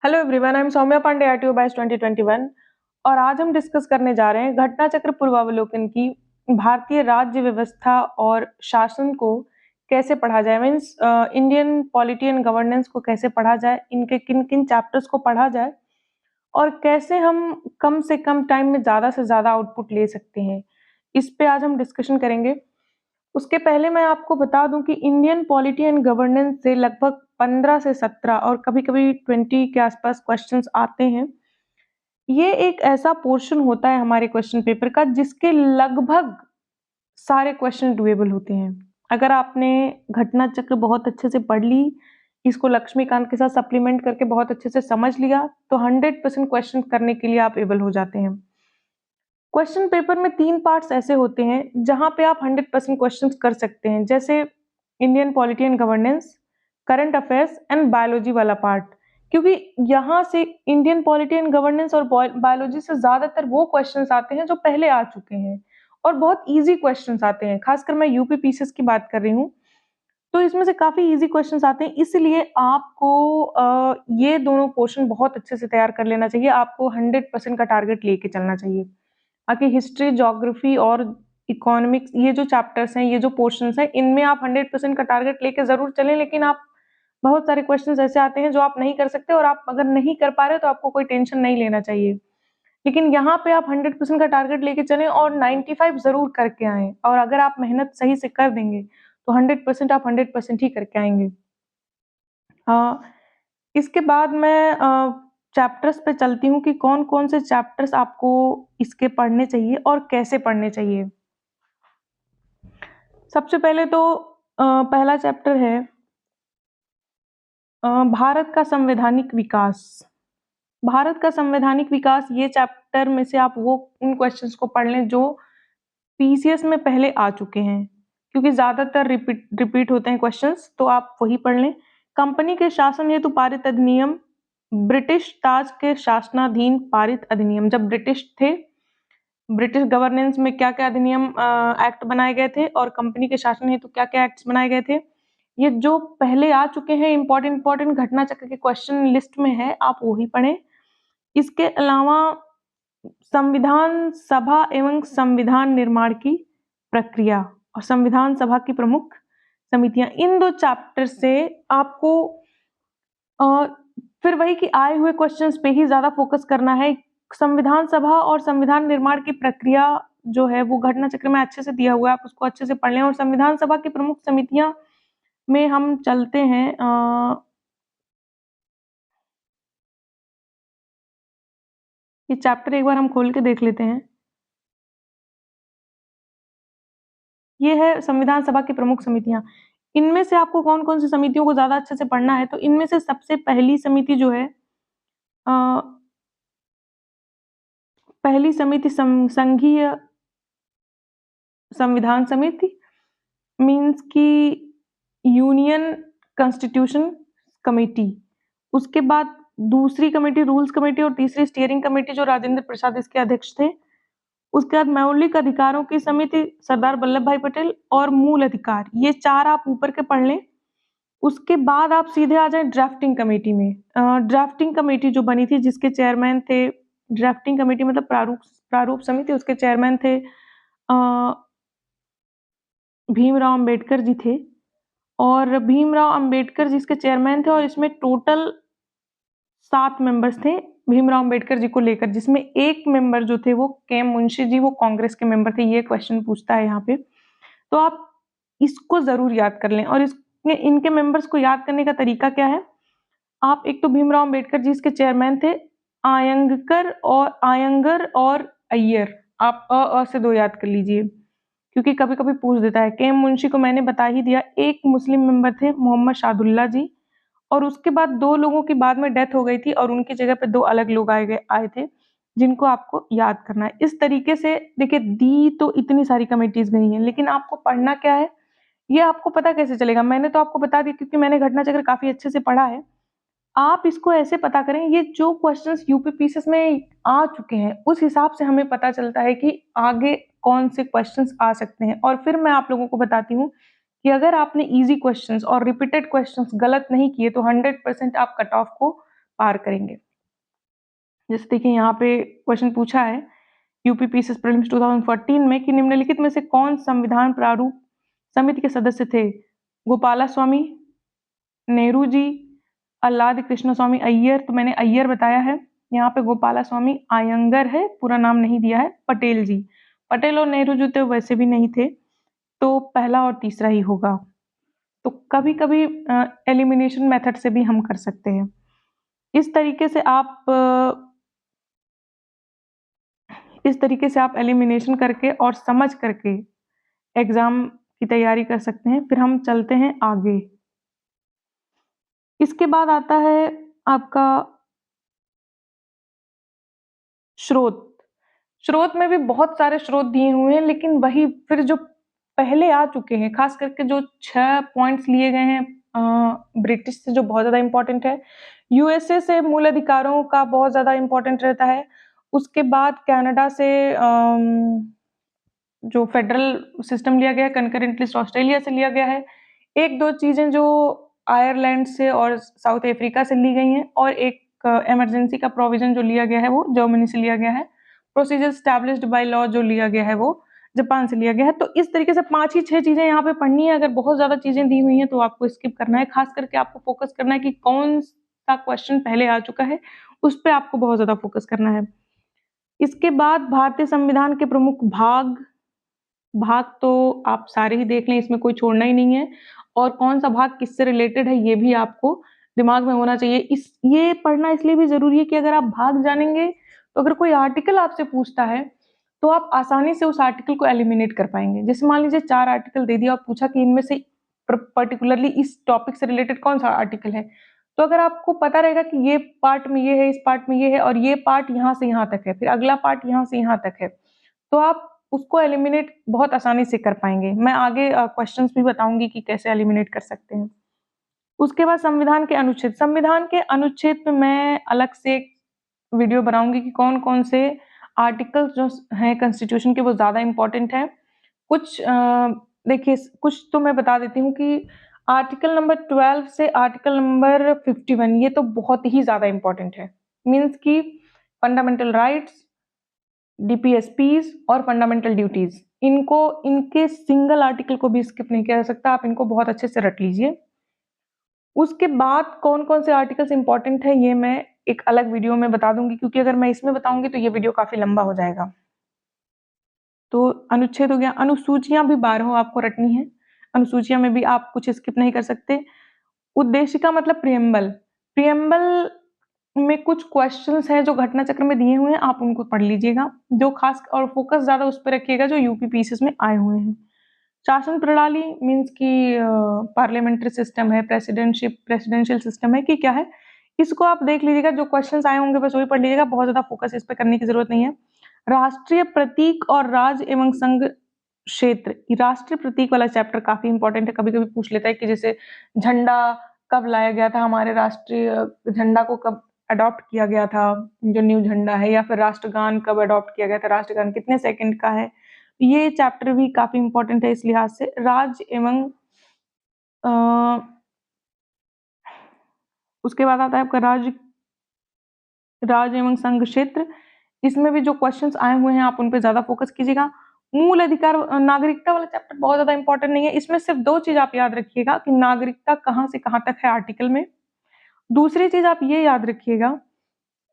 Hello everyone, I am Saumya Pandey, RTO batch 2021 और आज हम डिस्कस करने जा रहे हैं घटना चक्र पूर्वावलोकन की भारतीय राज्य व्यवस्था और शासन को कैसे पढ़ा जाए। Means Indian polity and governance को कैसे पढ़ा जाए, इनके किन किन चैप्टर्स को पढ़ा जाए और कैसे हम कम से कम टाइम में ज़्यादा से ज़्यादा आउटपुट ले सकते हैं। इस पे आज हम डिस्कशन करेंगे। उसके पहले मैं आपको बता दूं कि इंडियन पॉलिटी एंड गवर्नेंस से लगभग 15 से 17 और कभी-कभी 20 के आसपास क्वेश्चंस आते हैं। ये एक ऐसा पोर्शन होता है हमारे क्वेश्चन पेपर का जिसके लगभग सारे क्वेश्चन डुएबल होते हैं। अगर आपने घटना चक्र बहुत अच्छे से पढ़ ली, इसको लक्ष्मीकांत के साथ सप्लीमेंट करके बहुत अच्छे से समझ लिया, तो 100% क्वेश्चन करने के लिए आप एबल हो जाते हैं। क्वेश्चन पेपर में 3 पार्ट्स ऐसे होते हैं जहां पे आप 100% क्वेश्चंस कर सकते हैं, जैसे Indian polity and governance, current affairs and biology वाला पार्ट। क्योंकि यहाँ से इंडियन पॉलिटी एंड गवर्नेंस और बायोलॉजी से ज्यादातर वो क्वेश्चंस आते हैं जो पहले आ चुके हैं और बहुत इजी क्वेश्चंस आते हैं। खासकर मैं यूपी पीसीएस की बात कर रही हूँ, तो इसमें से काफी इजी क्वेश्चंस आते हैं। इसलिए आपको ये दोनों पोर्शन बहुत अच्छे से तैयार कर लेना चाहिए। आपको 100% का टारगेट लेके चलना चाहिए। बाकी हिस्ट्री, ज्योग्राफी और इकोनॉमिक्स, ये जो चैप्टर्स हैं, ये जो पोर्शंस हैं, इनमें आप 100% का टारगेट लेके जरूर चलें। लेकिन आप बहुत सारे क्वेश्चंस ऐसे आते हैं जो आप नहीं कर सकते और आप अगर नहीं कर पा रहे तो आपको कोई टेंशन नहीं लेना चाहिए। लेकिन यहाँ पे आप 100% का टारगेट लेके चलें और 95 जरूर करके आएं। और अगर आप मेहनत सही से कर देंगे तो 100% आप 100% ही करके आएंगे। इसके बाद मैं चैप्टर्स पे चलती हूँ कि कौन कौन से चैप्टर्स आपको इसके पढ़ने चाहिए और कैसे पढ़ने चाहिए। सबसे पहले तो पहला चैप्टर है भारत का संवैधानिक विकास। भारत का संवैधानिक विकास, ये चैप्टर में से आप वो उन क्वेश्चंस को पढ़ लें जो पीसीएस में पहले आ चुके हैं, क्योंकि ज्यादातर रिपीट होते हैं क्वेश्चंस, तो आप वही पढ़ लें। कंपनी के शासन हेतु पारित अधिनियम, ब्रिटिश ताज के शासनाधीन पारित अधिनियम। जब ब्रिटिश थे, ब्रिटिश गवर्नेंस में क्या क्या अधिनियम एक्ट बनाए गए थे और कंपनी के शासन हेतु क्या क्या एक्ट्स बनाए गए थे, ये जो पहले आ चुके हैं इंपॉर्टेंट घटना चक्र के क्वेश्चन लिस्ट में है, आप वही पढ़ें। इसके अलावा संविधान सभा एवं संविधान निर्माण की प्रक्रिया और संविधान सभा की प्रमुख समितियां, इन दो चैप्टर से आपको फिर वही कि आए हुए क्वेश्चंस पे ही ज्यादा फोकस करना है। संविधान सभा और संविधान निर्माण की प्रक्रिया जो है वो घटना चक्र में अच्छे से दिया हुआ है, आप उसको अच्छे से पढ़ लें। और संविधान सभा की प्रमुख समितियां में हम चलते हैं, ये चैप्टर एक बार हम खोल के देख लेते हैं। ये है संविधान सभा की प्रमुख समितियां। इनमें से आपको कौन कौन सी समितियों को ज्यादा अच्छे से पढ़ना है, तो इनमें से सबसे पहली समिति जो है, पहली समिति संघीय संविधान समिति, मीन्स की यूनियन कॉन्स्टिट्यूशन कमेटी। उसके बाद दूसरी कमेटी रूल्स कमेटी और तीसरी स्टीयरिंग कमेटी जो राजेंद्र प्रसाद इसके अध्यक्ष थे। उसके बाद मौलिक अधिकारों की समिति सरदार वल्लभ भाई पटेल और मूल अधिकार, ये 4 आप ऊपर के पढ़ लें। उसके बाद आप सीधे आ जाएं ड्राफ्टिंग कमेटी में। ड्राफ्टिंग कमेटी जो बनी थी जिसके चेयरमैन थे, ड्राफ्टिंग कमेटी मतलब प्रारूप समिति, उसके चेयरमैन थे भीमराव अंबेडकर जी थे। और भीमराव अंबेडकर जिसके चेयरमैन थे और इसमें टोटल 7 मेंबर्स थे भीमराव अंबेडकर जी को लेकर, जिसमें एक मेंबर जो थे वो के मुंशी जी, वो कांग्रेस के मेंबर थे। ये क्वेश्चन पूछता है यहाँ पे, तो आप इसको जरूर याद कर लें। और इसमें इनके मेंबर्स को याद करने का तरीका क्या है, आप एक तो भीमराव अंबेडकर जी इसके चेयरमैन थे, आयंगर और अय्यर, आप अ से 2 याद कर लीजिए, क्योंकि कभी कभी पूछ देता है। के मुंशी को मैंने बता ही दिया। एक मुस्लिम मेंबर थे मोहम्मद शादुल्ला जी, और उसके बाद 2 लोगों की बाद में डेथ हो गई थी और उनकी जगह पे 2 अलग लोग आए थे जिनको आपको याद करना है। इस तरीके से देखिए, दी तो इतनी सारी कमेटीज गई हैं, लेकिन आपको पढ़ना क्या है ये आपको पता कैसे चलेगा। मैंने तो आपको बता दिया क्योंकि मैंने घटना चक्र काफी अच्छे से पढ़ा है। आप इसको ऐसे पता करें, ये जो क्वेश्चंस यूपी पीसीएस में आ चुके हैं उस हिसाब से हमें पता चलता है कि आगे कौन से क्वेश्चंस आ सकते हैं। और फिर मैं आप लोगों को बताती हूँ कि अगर आपने इजी क्वेश्चंस और रिपीटेड क्वेश्चंस गलत नहीं किए तो 100% आप कट ऑफ को पार करेंगे। जैसे देखिए यहाँ पे क्वेश्चन पूछा है यूपी पीसीएस प्रीलिम्स 2014 में कि निम्नलिखित में से कौन संविधान प्रारूप समिति के सदस्य थे? गोपालास्वामी, नेहरू जी, अल्लाद कृष्णस्वामी अय्यर। तो मैंने अय्यर बताया है। यहाँ पे गोपालास्वामी आयंगर है, पूरा नाम नहीं दिया है। पटेल जी, पटेल और नेहरू जी तो वैसे भी नहीं थे, तो पहला और तीसरा ही होगा। तो कभी कभी एलिमिनेशन मेथड से भी हम कर सकते हैं। इस तरीके से आप एलिमिनेशन करके और समझ करके एग्जाम की तैयारी कर सकते हैं। फिर हम चलते हैं आगे। इसके बाद आता है आपका स्रोत। स्रोत में भी बहुत सारे स्रोत दिए हुए हैं, लेकिन वही फिर जो पहले आ चुके हैं, खास करके जो 6 पॉइंट्स लिए गए हैं ब्रिटिश से, जो बहुत ज़्यादा इम्पोर्टेंट है। यूएसए से मूल अधिकारों का बहुत ज़्यादा इम्पोर्टेंट रहता है। उसके बाद कनाडा से जो फेडरल सिस्टम लिया गया है, कंकरेंट लिस्ट ऑस्ट्रेलिया से लिया गया है। 1-2 चीज़ें जो आयरलैंड से और साउथ अफ्रीका से ली गई हैं, और एक इमरजेंसी का प्रोविज़न जो लिया गया है वो जर्मनी से लिया गया है। प्रोसीजर एस्टैब्लिश्ड बाय लॉ जो लिया गया है वो जापान से लिया गया है। तो इस तरीके से 5 ही 6 चीज़ें यहाँ पे पढ़नी है। अगर बहुत ज़्यादा चीज़ें दी हुई हैं तो आपको स्किप करना है। खास करके आपको फोकस करना है कि कौन-सा क्वेश्चन पहले आ चुका है, उस पे आपको बहुत ज़्यादा फोकस करना है। इसके बाद भारतीय संविधान के प्रमुख भाग। भाग तो आप सारे ही देख लें, इसमें कोई छोड़ना ही नहीं है, और कौन-सा भाग किससे रिलेटेड है ये भी आपको दिमाग में होना चाहिए। ये पढ़ना इसलिए भी ज़रूरी है कि अगर आप भाग जानेंगे, तो अगर कोई आर्टिकल आपसे पूछता है, तो आप आसानी से उस आर्टिकल को एलिमिनेट कर पाएँगे। जैसे मान लीजिए 4 आर्टिकल दे दिया और पूछा कि इनमें से पर्टिकुलरली इस टॉपिक से रिलेटेड कौन-सा आर्टिकल है। तो अगर आपको पता रहेगा कि ये पार्ट में ये है, इस पार्ट में ये है, और ये पार्ट यहाँ से यहाँ तक है, फिर अगला पार्ट यहाँ से यहाँ तक है, तो आप उसको एलिमिनेट बहुत आसानी से कर पाएँगे। मैं आगे क्वेश्चन्स भी बताऊँगी कि कैसे एलिमिनेट कर सकते हैं। उसके बाद संविधान के अनुच्छेद। संविधान के अनुच्छेद पे मैं अलग से एक वीडियो बनाऊँगी कि कौन-कौन से आर्टिकल्स जो हैं कॉन्स्टिट्यूशन के वो ज़्यादा इम्पोर्टेंट हैं। कुछ देखिए कुछ तो मैं बता देती हूँ कि आर्टिकल नंबर 12 से आर्टिकल नंबर 51 ये तो बहुत ही ज़्यादा इम्पोर्टेंट है। मीन्स कि फंडामेंटल राइट्स, डीपीएसपीज और फंडामेंटल ड्यूटीज, इनको इनके सिंगल आर्टिकल को भी स्किप नहीं किया जा सकता। आप इनको बहुत अच्छे से रट लीजिए। उसके बाद कौन-कौन से आर्टिकल्स इंपॉर्टेंट है ये मैं एक अलग वीडियो में बता दूंगी, क्योंकि अगर मैं इसमें बताऊंगी तो ये वीडियो काफी लंबा हो जाएगा। तो अनुच्छेद हो गया। अनुसूचियां भी 12 आपको रटनी है। अनुसूचियां में भी आप कुछ स्किप नहीं कर सकते। उद्देशिका मतलब प्रियम्बल। प्रियम्बल में कुछ क्वेश्चंस हैं जो घटना चक्र में दिए हुए हैं, आप उनको पढ़ लीजिएगा। जो खास और फोकस ज्यादा उस पर रखिएगा जो यूपी पीसीएस में आए हुए हैं। शासन प्रणाली मीन्स की पार्लियामेंट्री सिस्टम है, प्रेसिडेंशियल सिस्टम है कि क्या है, इसको आप देख लीजिएगा। जो क्वेश्चंस आए होंगे बस वही पढ़ लीजिएगा, बहुत ज्यादा फोकस इस पे करने की जरूरत नहीं है। राष्ट्रीय प्रतीक और राज्य एवं संघ क्षेत्र। राष्ट्रीय प्रतीक वाला चैप्टर काफी इंपॉर्टेंट है। कभी कभी पूछ लेता है कि जैसे झंडा कब लाया गया था, हमारे राष्ट्रीय झंडा को कब अडॉप्ट किया गया था, जो न्यू झंडा है, या फिर राष्ट्रगान कब अडॉप्ट किया गया था, राष्ट्रगान कितने सेकंड का है। ये चैप्टर भी काफी इंपॉर्टेंट है इस लिहाज से। राज्य एवं उसके बाद आता है आपका राज्य एवं संघ क्षेत्र। इसमें भी जो क्वेश्चंस आए हुए हैं आप उन पे ज्यादा फोकस कीजिएगा। मूल अधिकार नागरिकता वाला चैप्टर बहुत ज्यादा इंपॉर्टेंट नहीं है। इसमें सिर्फ 2 चीज आप याद रखिएगा कि नागरिकता कहाँ से कहाँ तक है आर्टिकल में। दूसरी चीज आप ये याद रखिएगा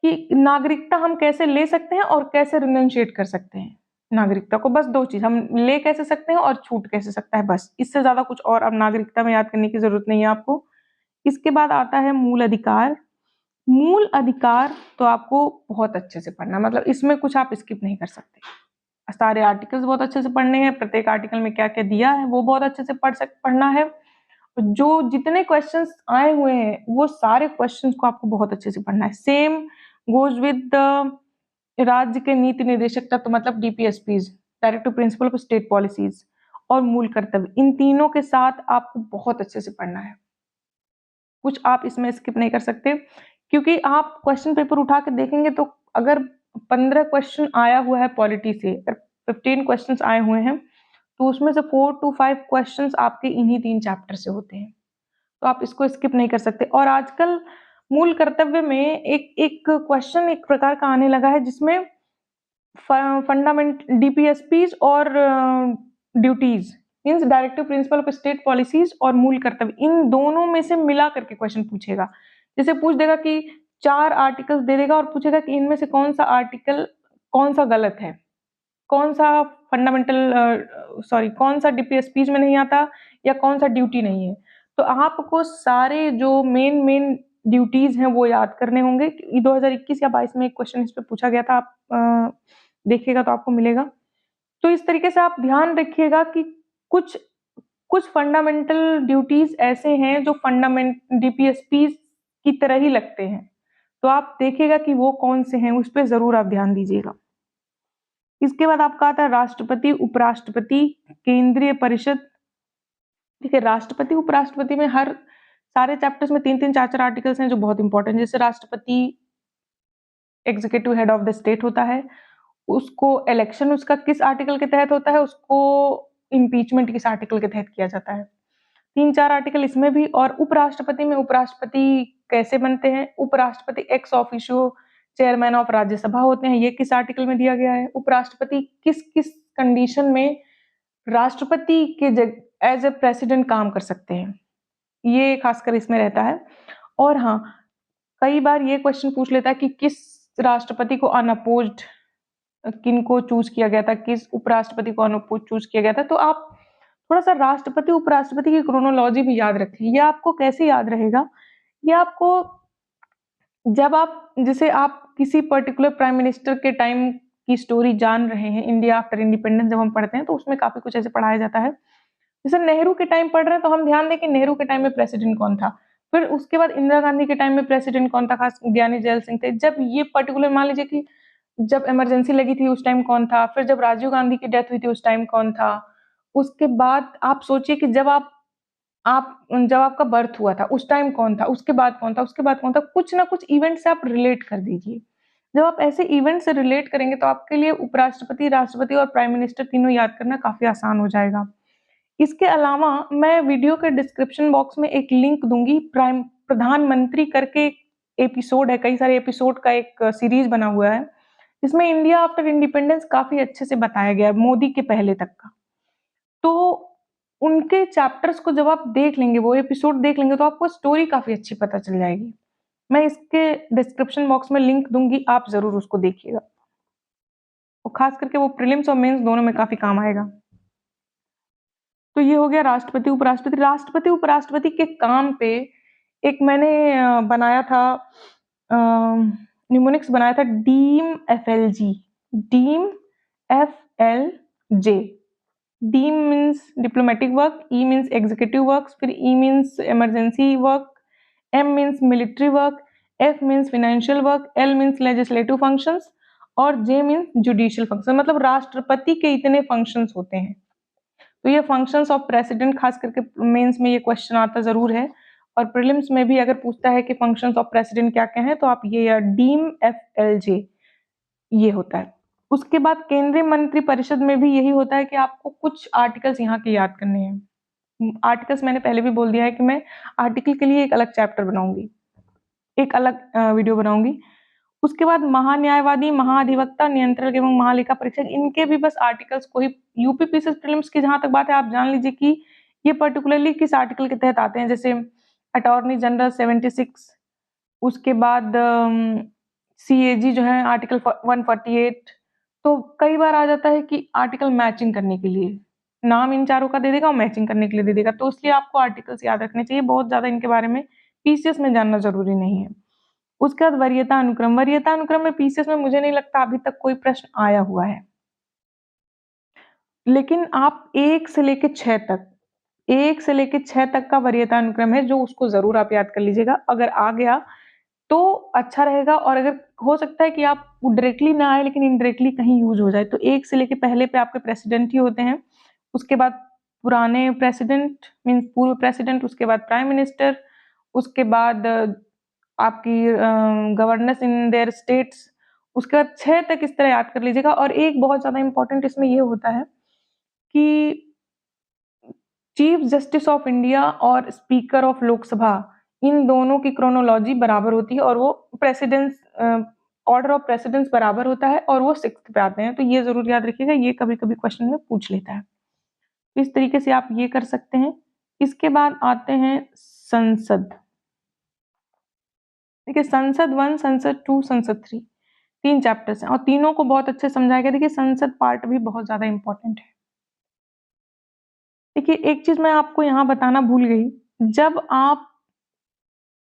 कि नागरिकता हम कैसे ले सकते हैं और कैसे रिनंशिएट कर सकते हैं नागरिकता को। बस 2 चीज, हम ले कैसे सकते हैं और छूट कैसे सकता है, बस। इससे ज्यादा कुछ और अब नागरिकता में याद करने की जरूरत नहीं है आपको। इसके बाद आता है मूल अधिकार। मूल अधिकार तो आपको बहुत अच्छे से पढ़ना, मतलब इसमें कुछ आप स्किप नहीं कर सकते। सारे आर्टिकल्स बहुत अच्छे से पढ़ने हैं, प्रत्येक आर्टिकल में क्या क्या दिया है वो बहुत अच्छे से पढ़ना है। जो जितने क्वेश्चंस आए हुए हैं वो सारे क्वेश्चंस को आपको बहुत अच्छे से पढ़ना है। सेम गोज विद राज्य के नीति निर्देशक तत्व मतलब DPSPs, directive principle of state policies, और मूल कर्तव्य, इन तीनों के साथ आपको बहुत अच्छे से पढ़ना है। कुछ आप इसमें स्किप नहीं कर सकते, क्योंकि आप क्वेश्चन पेपर उठा के देखेंगे तो अगर 15 क्वेश्चन आया हुआ है पॉलिटी से, अगर 15 क्वेश्चन आए हुए हैं, तो उसमें से 4 to 5 क्वेश्चंस आपके इन्हीं 3 चैप्टर से होते हैं। तो आप इसको स्किप नहीं कर सकते। और आजकल मूल कर्तव्य में एक क्वेश्चन एक प्रकार का आने लगा है जिसमें फंडामेंट डीपीएसपीज और duties means directive principle of state policies और मूल कर्तव्य, इन दोनों में से मिला करके क्वेश्चन पूछेगा। जैसे पूछ देगा कि 4 आर्टिकल्स दे देगा और पूछेगा कि इनमें से कौन सा आर्टिकल कौन सा गलत है, कौन सा कौन सा डीपीएसपीज में नहीं आता या कौन सा ड्यूटी नहीं है। तो आपको सारे जो मेन ड्यूटीज हैं वो याद करने होंगे। 2021 या 22 में एक क्वेश्चन इस पे पूछा गया था, आप देखिएगा तो आपको मिलेगा। तो इस तरीके से आप ध्यान रखिएगा कि कुछ कुछ फंडामेंटल ड्यूटीज ऐसे हैं जो फंडामेंट डीपीएसपीज की तरह ही लगते हैं, तो आप देखिएगा कि वो कौन से हैं, उस पर जरूर आप ध्यान दीजिएगा। इसके बाद आपका आता है राष्ट्रपति उपराष्ट्रपति केंद्रीय परिषद। देखिए राष्ट्रपति उपराष्ट्रपति में हर सारे चैप्टर्स में 3-3 4-4 आर्टिकल्स हैं जो बहुत इंपॉर्टेंट। जैसे राष्ट्रपति executive head of the state होता है, उसको इलेक्शन उसका किस आर्टिकल के तहत होता है, उसको इम्पीचमेंट किस आर्टिकल के तहत किया जाता है। 3-4 आर्टिकल इसमें भी। और उपराष्ट्रपति में उपराष्ट्रपति कैसे बनते हैं, उपराष्ट्रपति ex officio chairman of Rajya Sabha होते हैं, ये किस आर्टिकल में दिया गया है। उपराष्ट्रपति किस किस कंडीशन में राष्ट्रपति के एज ए प्रेसिडेंट काम कर सकते हैं, ये खासकर इसमें रहता है। और हाँ, कई बार ये क्वेश्चन पूछ लेता है कि किस राष्ट्रपति को अनअपोज्ड किनको चूज किया गया था, किस उपराष्ट्रपति को अनअपोज्ड चूज किया गया था। तो आप थोड़ा सा राष्ट्रपति उपराष्ट्रपति की क्रोनोलॉजी भी याद रखें। ये आपको कैसे याद रहेगा, ये आपको जब आप जैसे आप किसी पर्टिकुलर प्राइम मिनिस्टर के टाइम की स्टोरी जान रहे हैं, इंडिया आफ्टर इंडिपेंडेंस जब हम पढ़ते हैं तो उसमें काफी कुछ ऐसे पढ़ाया जाता है। जैसे नेहरू के टाइम पढ़ रहे हैं तो हम ध्यान दें कि नेहरू के टाइम में प्रेसिडेंट कौन था, फिर उसके बाद इंदिरा गांधी के टाइम में प्रेसिडेंट कौन था, खास ज्ञानी जैल सिंह थे। जब ये पर्टिकुलर मान लीजिए कि जब इमरजेंसी लगी थी उस टाइम कौन था, फिर जब राजीव गांधी की डेथ हुई थी उस टाइम कौन था। उसके बाद आप सोचिए कि जब आपका बर्थ हुआ था उस टाइम कौन था, उसके बाद कौन था, उसके बाद कौन था। कुछ ना कुछ इवेंट से आप रिलेट कर दीजिए। जब आप ऐसे इवेंट से रिलेट करेंगे तो आपके लिए उपराष्ट्रपति, राष्ट्रपति और प्राइम मिनिस्टर तीनों याद करना काफी आसान हो जाएगा। इसके अलावा मैं वीडियो के डिस्क्रिप्शन बॉक्स में एक लिंक दूंगी, प्रधानमंत्री करके एपिसोड है, कई सारे एपिसोड का एक सीरीज बना हुआ है जिसमें इंडिया आफ्टर इंडिपेंडेंस काफी अच्छे से बताया गया है, मोदी के पहले तक का। तो उनके चैप्टर्स को जब आप देख लेंगे, वो एपिसोड देख लेंगे, तो आपको स्टोरी काफी अच्छी पता चल जाएगी। मैं इसके डिस्क्रिप्शन बॉक्स में लिंक दूंगी, आप जरूर उसको देखिएगा, और खास करके वो प्रीलिम्स और मेंस दोनों में काफी काम आएगा। तो ये हो गया राष्ट्रपति उपराष्ट्रपति। राष्ट्रपति उपराष्ट्रपति के काम पे एक मैंने बनाया था, न्यूमोनिक्स बनाया था, deem FLG, deem FLJ। D means diplomatic work, E means executive works, फिर E means emergency work, M means military work, F means financial work, L means legislative functions और J means judicial function। मतलब राष्ट्रपति के इतने functions होते हैं। तो ये functions ऑफ प्रेसिडेंट खास करके मेंस में ये क्वेश्चन आता जरूर है, और प्रीलिम्स में भी अगर पूछता है कि फंक्शंस ऑफ प्रेसिडेंट क्या क्या हैं तो आप ये या डीम FLJ ये होता है। उसके बाद केंद्रीय मंत्री परिषद में भी यही होता है कि आपको कुछ आर्टिकल्स यहाँ के याद करने हैं। आर्टिकल्स मैंने पहले भी बोल दिया है कि मैं आर्टिकल के लिए एक अलग चैप्टर बनाऊंगी, एक अलग वीडियो बनाऊंगी। उसके बाद महान्यायवादी, महाधिवक्ता, नियंत्रक एवं महालेखा परीक्षक, इनके भी बस आर्टिकल्स को ही, यूपीपीसीएस प्रीलिम्स की जहां तक बात है आप जान लीजिए कि ये पर्टिकुलरली किस आर्टिकल के तहत आते हैं। जैसे अटॉर्नी जनरल 76, उसके बाद CAG जो है आर्टिकल 148। तो कई बार आ जाता है कि आर्टिकल मैचिंग करने के लिए नाम इन चारों का दे देगा और मैचिंग करने के लिए दे देगा, तो इसलिए आपको आर्टिकल्स याद रखने चाहिए। बहुत ज्यादा इनके बारे में पीसीएस में जानना जरूरी नहीं है। उसके बाद वरीयता अनुक्रम, वरीयता अनुक्रम में पीसीएस में मुझे नहीं लगता अभी तक कोई प्रश्न आया हुआ है, लेकिन आप 1 से लेके 6 तक, 1 से लेके 6 तक का वरीयता अनुक्रम है जो उसको जरूर आप याद कर लीजिएगा। अगर आ गया तो अच्छा रहेगा, और अगर हो सकता है कि आप डायरेक्टली ना आए लेकिन इनडायरेक्टली कहीं यूज हो जाए, तो 1 से लेके पहले पे आपके प्रेसिडेंट ही होते हैं, उसके बाद पुराने प्रेसिडेंट मीन्स पूर्व प्रेसिडेंट, उसके बाद प्राइम मिनिस्टर, उसके बाद आपकी गवर्नेंस इन देयर स्टेट्स, उसके बाद 6 तक इस तरह याद कर लीजिएगा। और एक बहुत ज्यादा इंपॉर्टेंट इसमें ये होता है कि चीफ जस्टिस ऑफ इंडिया और स्पीकर ऑफ लोकसभा, इन दोनों की क्रोनोलॉजी बराबर होती है और वो प्रेसिडेंस ऑर्डर ऑफ प्रेसिडेंस बराबर होता है और वो 6th पे आते हैं। तो ये ज़रूर याद रखिएगा, ये कभी-कभी क्वेश्चन में पूछ लेता है। तो इस तरीके से आप ये कर सकते हैं। इसके बाद आते हैं संसद। देखिए संसद 1, संसद 2, संसद 3 3 चैप्टर्स हैं और तीनों को बहुत अच्छे समझाया गया। देखिए संसद पार्ट भी बहुत ज़्यादा इम्पोर्टेंट है। देखिए एक चीज़ मैं आपको यहाँ बताना भूल गई, जब आप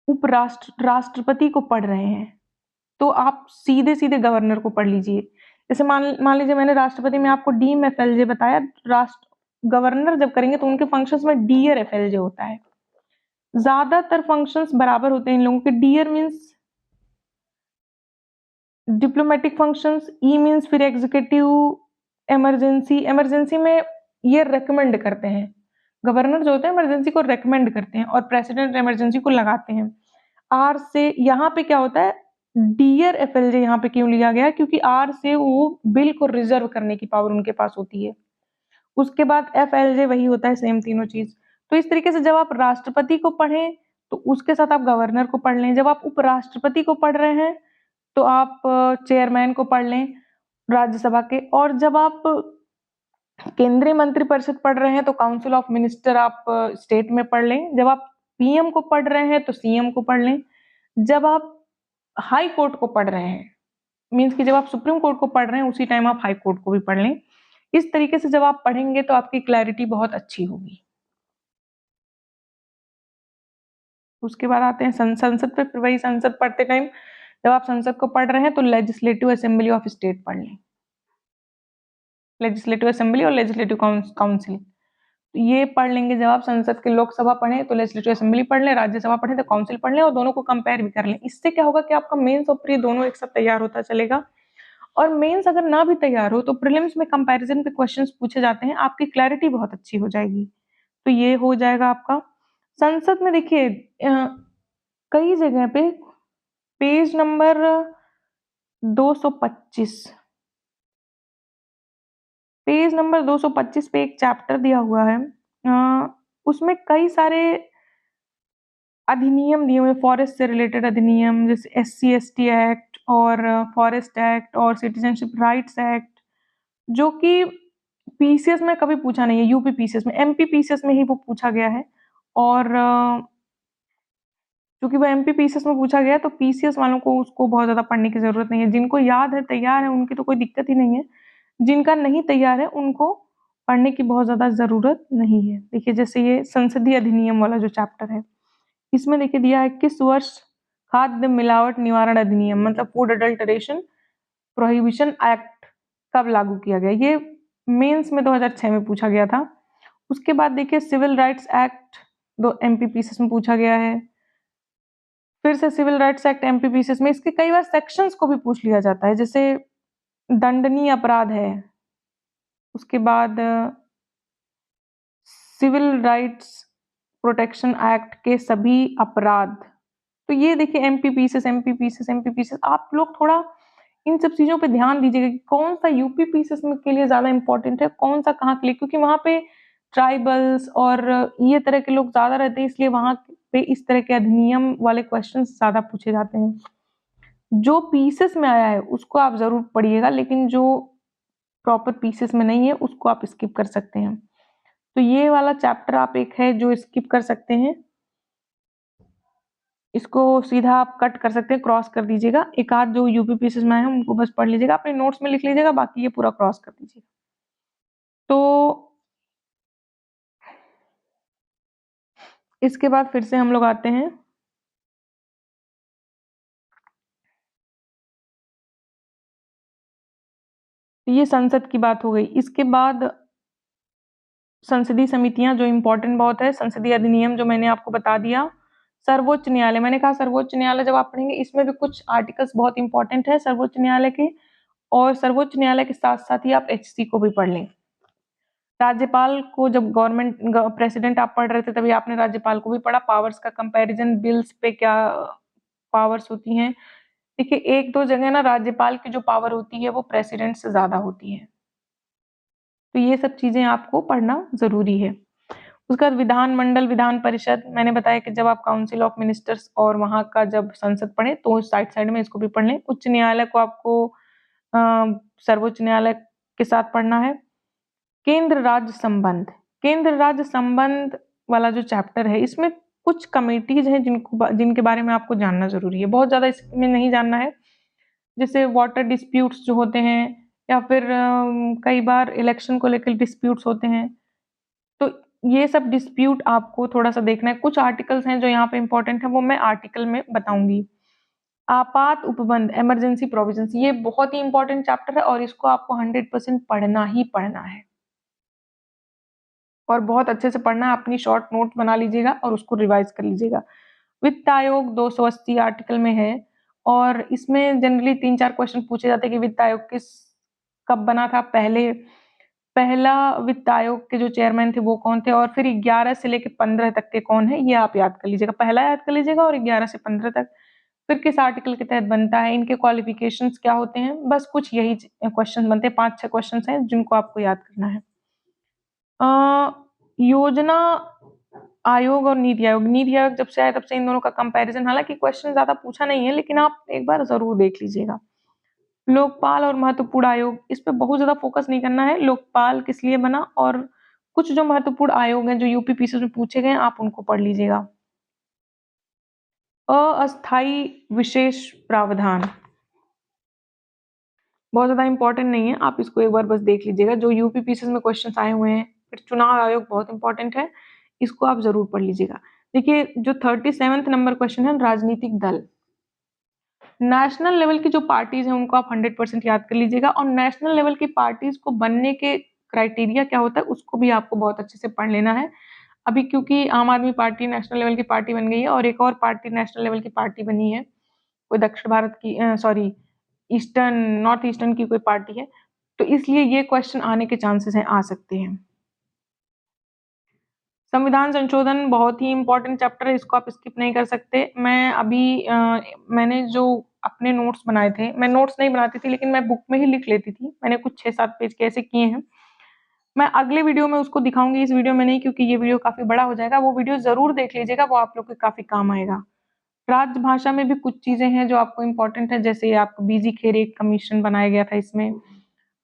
राष्ट्रपति को पढ़ रहे हैं, तो आप सीधे-सीधे गवर्नर को पढ़ लीजिए। जैसे मान मान लीजिए मैंने राष्ट्रपति में आपको डीम एफएलजे बताया, गवर्नर जब करेंगे तो उनके फंक्शंस में डीयर एफएलजे होता है। ज़्यादातर फंक्शंस बराबर होते हैं इन लोगों के। डीयर means diplomatic functions, E means फिर एग्जीक्यूटिव, इमरजेंसी में ये रेकमेंड करते हैं। गवर्नर जो होते हैं इमरजेंसी को रेकमेंड करते हैं और प्रेसिडेंट इमरजेंसी को लगाते हैं। आर से यहाँ पे क्या होता है, डीयर एफएलजे यहाँ पे क्यों लिया गया, क्योंकि आर से वो बिल को रिजर्व करने की पावर उनके पास होती है। उसके बाद एफएलजे वही होता है, सेम तीनों चीज। तो इस तरीके से जब आप राष्ट्रपति को पढ़ें तो उसके साथ आप गवर्नर को पढ़ लें। जब आप उपराष्ट्रपति को पढ़ रहे हैं तो आप चेयरमैन को पढ़ लें राज्यसभा के। और जब आप केंद्रीय मंत्रिपरिषद पढ़ रहे हैं तो काउंसिल ऑफ मिनिस्टर आप स्टेट में पढ़ लें। जब आप पीएम को पढ़ रहे हैं तो सीएम को पढ़ लें। जब आप हाई कोर्ट को पढ़ रहे हैं, मीन्स कि जब आप सुप्रीम कोर्ट को पढ़ रहे हैं उसी टाइम आप हाई कोर्ट को भी पढ़ लें। इस तरीके से जब आप पढ़ेंगे तो आपकी क्लैरिटी बहुत अच्छी होगी। उसके बाद आते हैं संसद पे। फिर वही संसद पढ़ते टाइम जब आप संसद को पढ़ रहे हैं तो लेजिस्लेटिव असेंबली ऑफ स्टेट पढ़ लें। लेजिस्लेटिव असेंबली और लेजिस्लेटिव काउंसिल ये पढ़ लेंगे। जब आप संसद के लोकसभा पढ़ें तो लेजिस्लेटिव असेंबली पढ़ लें, राज्यसभा पढ़ें तो काउंसिल पढ़ लें और दोनों को कंपेयर भी कर लें। इससे क्या होगा कि आपका मेंस और प्री दोनों एक साथ तैयार होता चलेगा। और मेंस अगर ना भी तैयार हो तो प्रीलिम्स में कंपैरिजन पे क्वेश्चंस पूछे जाते हैं, आपकी क्लैरिटी बहुत अच्छी हो जाएगी। तो ये हो जाएगा आपका। संसद में देखिए कई जगह पे पेज नंबर 225 पेज नंबर 225 पे एक चैप्टर दिया हुआ है। उसमें कई सारे अधिनियम दिए हुए, फॉरेस्ट से रिलेटेड अधिनियम, जैसे SC/ST एक्ट और फॉरेस्ट एक्ट और सिटीजनशिप राइट्स एक्ट, जो कि पीसीएस में कभी पूछा नहीं है। यूपी पीसीएस में, एमपी पीसीएस में ही वो पूछा गया है। और क्योंकि वो एमपी पीसीएस में पूछा गया तो पीसीएस वालों को उसको बहुत ज़्यादा पढ़ने की ज़रूरत नहीं है। जिनको याद है, तैयार है, उनकी तो कोई दिक्कत ही नहीं है। जिनका नहीं तैयार है उनको पढ़ने की बहुत ज़्यादा ज़रूरत नहीं है। देखिए जैसे ये संसदीय अधिनियम वाला जो चैप्टर है, इसमें देखिए दिया है किस वर्ष खाद्य मिलावट निवारण अधिनियम मतलब फूड अडल्टरेशन प्रोहिबिशन एक्ट कब लागू किया गया। ये मेंस में 2006 में पूछा गया था। उसके बाद देखिए सिविल राइट्स एक्ट दो एमपीपीसीएस में पूछा गया है। फिर से सिविल राइट्स एक्ट एमपीपीसीएस में, इसके कई बार सेक्शंस को भी पूछ लिया जाता है। जैसे दंडनीय अपराध है, उसके बाद सिविल राइट्स प्रोटेक्शन एक्ट के सभी अपराध। तो ये देखिए एमपीपीसीएस आप लोग थोड़ा इन सब चीजों पे ध्यान दीजिएगा कि कौन सा यूपी पीसीएस में के लिए ज्यादा इंपॉर्टेंट है, कौन सा कहाँ के लिए, क्योंकि वहां पे ट्राइबल्स और ये तरह के लोग ज्यादा रहते हैं, इसलिए वहां पे इस तरह के अधिनियम वाले क्वेश्चन ज्यादा पूछे जाते हैं। जो पीसेस में आया है उसको आप जरूर पढ़िएगा, लेकिन जो प्रॉपर पीसेस में नहीं है उसको आप स्किप कर सकते हैं। तो ये वाला चैप्टर आप एक है जो स्किप कर सकते हैं, इसको सीधा आप कट कर सकते हैं, क्रॉस कर दीजिएगा। एक आध जो यूपी पीसेस में आए हैं उनको बस पढ़ लीजिएगा, अपने नोट्स में लिख लीजिएगा, बाकी ये पूरा क्रॉस कर दीजिएगा। तो इसके बाद फिर से हम लोग आते हैं ये संसद की बात हो गई। इसके बाद संसदीय समितियां जो इम्पोर्टेंट बहुत है, संसदीय अधिनियम जो मैंने आपको बता दिया। सर्वोच्च न्यायालय, मैंने कहा सर्वोच्च न्यायालय जब आप पढ़ेंगे इसमें भी कुछ आर्टिकल्स बहुत इंपॉर्टेंट है सर्वोच्च न्यायालय के, और सर्वोच्च न्यायालय के साथ साथ ही आप एचसी को भी पढ़ लें। राज्यपाल को जब गवर्नमेंट प्रेसिडेंट आप पढ़ रहे थे तभी आपने राज्यपाल को भी पढ़ा। पावर्स का कंपैरिजन, बिल्स पे क्या पावर्स होती हैं। देखिए एक दो जगह ना राज्यपाल की जो पावर होती है वो प्रेसिडेंट से ज्यादा होती है, तो ये सब चीजें आपको पढ़ना जरूरी है। उसके बाद विधानमंडल, विधान परिषद, मैंने बताया कि जब आप काउंसिल ऑफ मिनिस्टर्स और वहाँ का जब संसद पढ़ें तो साइड में इसको भी पढ़ लें। उच्च न्यायालय को आपको सर्वोच्च न्यायालय के साथ पढ़ना है। केंद्र राज्य संबंध, केंद्र राज्य संबंध वाला जो चैप्टर है इसमें कुछ कमेटीज हैं जिनके बारे में आपको जानना जरूरी है, बहुत ज्यादा इसमें नहीं जानना है। जैसे वाटर डिस्प्यूट्स जो होते हैं या फिर कई बार इलेक्शन को लेकर डिस्प्यूट्स होते हैं, तो ये सब डिस्प्यूट आपको थोड़ा सा देखना है। कुछ आर्टिकल्स हैं जो यहाँ पे इंपॉर्टेंट है, वो मैं आर्टिकल में बताऊंगी। आपात उपबंध, इमरजेंसी प्रोविजंस, ये बहुत ही इंपॉर्टेंट चैप्टर है और इसको आपको 100% पढ़ना ही पढ़ना है और बहुत अच्छे से पढ़ना है। अपनी शॉर्ट नोट बना लीजिएगा और उसको रिवाइज कर लीजिएगा। वित्त आयोग 280 आर्टिकल में है और इसमें जनरली 3-4 क्वेश्चन पूछे जाते हैं कि वित्त आयोग कब बना था, पहला वित्त आयोग के जो चेयरमैन थे वो कौन थे, और फिर 11 से लेकर 15 तक के कौन है, ये आप याद कर लीजिएगा। पहला याद कर लीजिएगा और 11 से 15 तक फिर किस आर्टिकल के तहत बनता है, इनके क्वालिफिकेशंस क्या होते हैं, बस कुछ यही क्वेश्चन बनते हैं। 5-6 क्वेश्चन हैं जिनको आपको याद करना है। योजना आयोग और नीति आयोग, नीति आयोग जब से आया तब से इन दोनों का कंपैरिजन, हालांकि क्वेश्चन ज्यादा पूछा नहीं है लेकिन आप एक बार जरूर देख लीजिएगा। लोकपाल और महत्वपूर्ण आयोग, इस पे बहुत ज्यादा फोकस नहीं करना है, लोकपाल किस लिए बना और कुछ जो महत्वपूर्ण आयोग हैं जो यूपी पीसीएस में पूछे गए आप उनको पढ़ लीजिएगा। अस्थायी विशेष प्रावधान बहुत ज्यादा इंपॉर्टेंट नहीं है, आप इसको एक बार बस देख लीजिएगा। जो यूपी पीसीएस में क्वेश्चंस आए हुए हैं, फिर चुनाव आयोग बहुत इंपॉर्टेंट है, इसको आप जरूर पढ़ लीजिएगा। देखिए जो 37 नंबर क्वेश्चन है, राजनीतिक दल, नेशनल लेवल की जो पार्टीज हैं उनको आप 100% याद कर लीजिएगा और नेशनल लेवल की पार्टीज को बनने के क्राइटेरिया क्या होता है उसको भी आपको बहुत अच्छे से पढ़ लेना है। अभी क्योंकि आम आदमी पार्टी नेशनल लेवल की पार्टी बन गई है और एक और पार्टी नेशनल लेवल की पार्टी बनी है, कोई दक्षिण भारत की सॉरी ईस्टर्न नॉर्थ ईस्टर्न की कोई पार्टी है, तो इसलिए ये क्वेश्चन आने के चांसेस हैं, आ सकते हैं। संविधान संशोधन बहुत ही इंपॉर्टेंट चैप्टर है, इसको आप स्किप नहीं कर सकते। मैं अभी मैंने जो अपने नोट्स बनाए थे, मैं नोट्स नहीं बनाती थी लेकिन मैं बुक में ही लिख लेती थी, मैंने कुछ 6-7 पेज के ऐसे किए हैं। मैं अगले वीडियो में उसको दिखाऊंगी, इस वीडियो में नहीं, क्योंकि ये वीडियो काफी बड़ा हो जाएगा। वो वीडियो जरूर देख लीजिएगा, वो आप लोग के काफी काम आएगा। राजभाषा में भी कुछ चीजें हैं जो आपको इंपॉर्टेंट है, जैसे आपको बीजी खेर एक कमीशन बनाया गया था इसमें,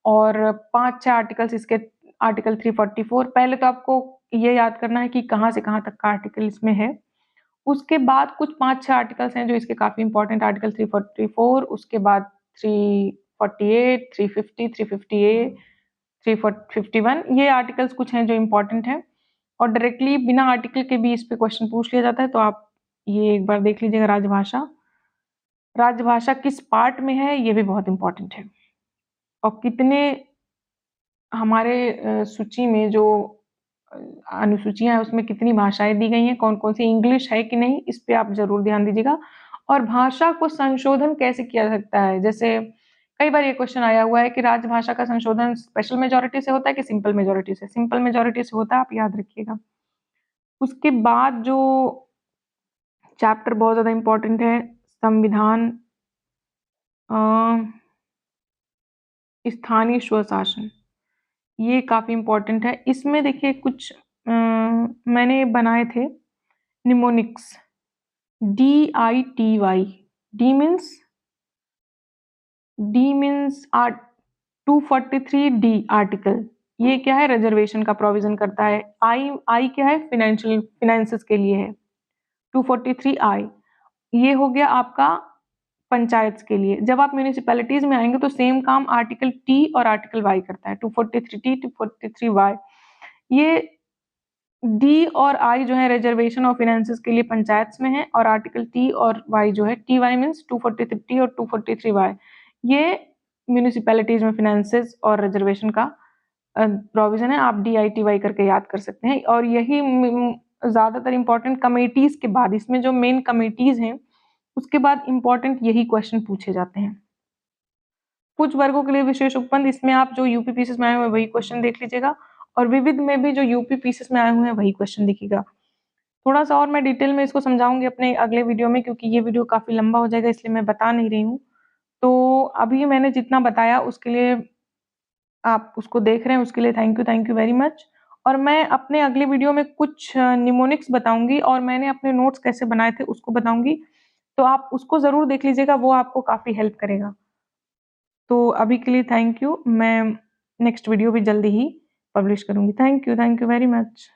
और 5-6 आर्टिकल्स इसके, आर्टिकल 344। पहले तो आपको ये याद करना है कि कहाँ से कहाँ तक का आर्टिकल इसमें है। उसके बाद कुछ 5-6 आर्टिकल्स हैं जो इसके काफी इंपॉर्टेंट, आर्टिकल 344, उसके बाद 348, 350, 350A, 351, ये आर्टिकल्स कुछ हैं जो इंपॉर्टेंट हैं और डायरेक्टली बिना आर्टिकल के भी इस पे क्वेश्चन पूछ लिया जाता है, तो आप ये एक बार देख लीजिएगा। राजभाषा, राजभाषा किस पार्ट में है ये भी बहुत इंपॉर्टेंट है और कितने हमारे सूची में जो अनुसूचियां हैं उसमें कितनी भाषाएं दी गई हैं, कौन कौन सी इंग्लिश है कि नहीं, इस पे आप जरूर ध्यान दीजिएगा। और भाषा को संशोधन कैसे किया सकता है, जैसे कई बार ये क्वेश्चन आया हुआ है कि राजभाषा का संशोधन स्पेशल मेजोरिटी से होता है कि सिंपल मेजोरिटी से, सिंपल मेजोरिटी से होता है, आप याद रखिएगा। उसके बाद जो चैप्टर बहुत ज्यादा इंपॉर्टेंट है, संविधान स्थानीय स्वशासन, ये काफी इंपॉर्टेंट है। इसमें देखिए कुछ मैंने बनाए थे mnemonics, DITY, D means 243D article, ये क्या है, रिजर्वेशन का प्रोविजन करता है। आई क्या है, फिनेंसेस के लिए है, 243I, ये हो गया आपका पंचायत के लिए। जब आप म्यूनिसिपैलिटीज में आएंगे तो सेम काम आर्टिकल T और आर्टिकल Y करता है, 243T 243Y। ये डी और आई जो है रिजर्वेशन और फिनेंसेस के लिए पंचायत में है, और आर्टिकल टी और वाई जो है, टी वाई मीन्स 243T और 243Y, ये म्यूनिसिपैलिटीज में फिनेंसेस और रिजर्वेशन का प्रोविजन है। आप DITY करके याद कर सकते हैं। और यही ज्यादातर इंपॉर्टेंट कमेटीज के बाद, इसमें जो मेन कमेटीज हैं उसके बाद इंपॉर्टेंट यही क्वेश्चन पूछे जाते हैं। कुछ वर्गों के लिए विशेष उपबंध, इसमें आप जो यूपी पीसीएस में आए हुए वही क्वेश्चन देख लीजिएगा और विविध में भी जो यूपी पीसीएस में आए हुए हैं वही क्वेश्चन देखिएगा। थोड़ा सा और मैं डिटेल में इसको समझाऊंगी अपने अगले वीडियो में, क्योंकि ये वीडियो काफी लंबा हो जाएगा इसलिए मैं बता नहीं रही हूँ। तो अभी मैंने जितना बताया उसके लिए, आप उसको देख रहे हैं उसके लिए थैंक यू वेरी मच। और मैं अपने अगले वीडियो में कुछ निमोनिक्स बताऊँगी और मैंने अपने नोट्स कैसे बनाए थे उसको बताऊँगी। तो आप उसको ज़रूर देख लीजिएगा, वो आपको काफ़ी हेल्प करेगा। तो अभी के लिए थैंक यू। मैं नेक्स्ट वीडियो भी जल्दी ही पब्लिश करूँगी। Thank you very much.